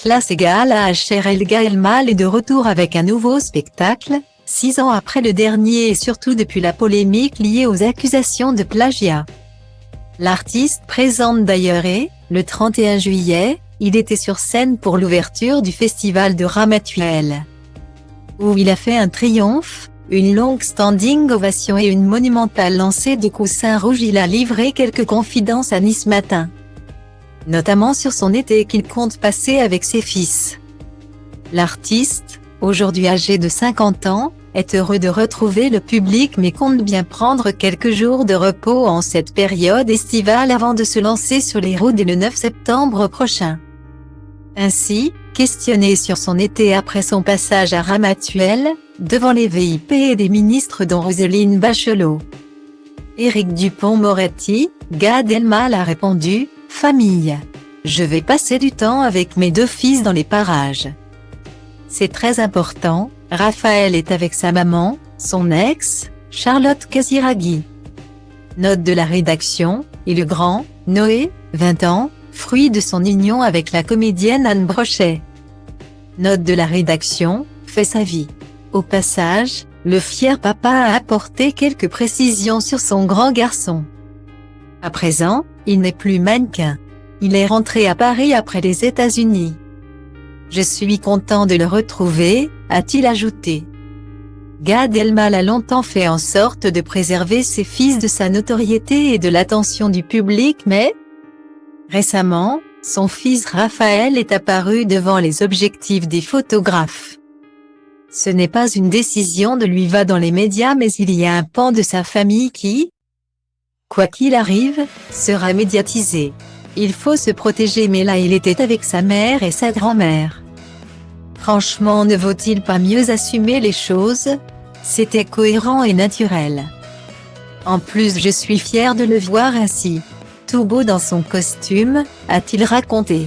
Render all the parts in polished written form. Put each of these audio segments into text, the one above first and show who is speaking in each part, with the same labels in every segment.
Speaker 1: Classe égale HR égale mal est de retour avec un nouveau spectacle, 6 ans après le dernier et surtout depuis la polémique liée aux accusations de plagiat. L'artiste présente d'ailleurs et, le 31 juillet, il était sur scène pour l'ouverture du festival de Ramatuelle, où il a fait un triomphe, une longue standing ovation et une monumentale lancée de coussins rouges. Il a livré quelques confidences à Nice Matin, notamment sur son été qu'il compte passer avec ses fils. L'artiste, aujourd'hui âgé de 50 ans, est heureux de retrouver le public mais compte bien prendre quelques jours de repos en cette période estivale avant de se lancer sur les routes dès le 9 septembre prochain. Ainsi, questionné sur son été après son passage à Ramatuelle, devant les VIP et des ministres dont Roselyne Bachelot, Éric Dupond-Moretti, Gad Elmaleh a répondu « Famille. Je vais passer du temps avec mes 2 fils dans les parages. C'est très important, Raphaël est avec sa maman, son ex, Charlotte Casiraghi. » Note de la rédaction, et le grand, Noé, 20 ans, fruit de son union avec la comédienne Anne Brochet. Note de la rédaction, fait sa vie. Au passage, le fier papa a apporté quelques précisions sur son grand garçon. À présent, il n'est plus mannequin. Il est rentré à Paris après les États-Unis. Je suis content de le retrouver, a-t-il ajouté. Gad Elmaleh a longtemps fait en sorte de préserver ses fils de sa notoriété et de l'attention du public mais, récemment, son fils Raphaël est apparu devant les objectifs des photographes. Ce n'est pas une décision de lui va dans les médias mais il y a un pan de sa famille qui, quoi qu'il arrive, sera médiatisé. Il faut se protéger mais là il était avec sa mère et sa grand-mère. Franchement ne vaut-il pas mieux assumer les choses? C'était cohérent et naturel. En plus je suis fier de le voir ainsi, tout beau dans son costume, a-t-il raconté.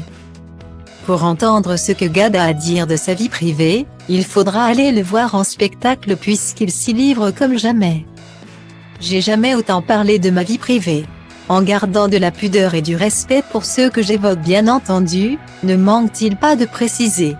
Speaker 1: Pour entendre ce que Gad a à dire de sa vie privée, il faudra aller le voir en spectacle puisqu'il s'y livre comme jamais. J'ai jamais autant parlé de ma vie privée. En gardant de la pudeur et du respect pour ceux que j'évoque bien entendu, ne manque-t-il pas de préciser.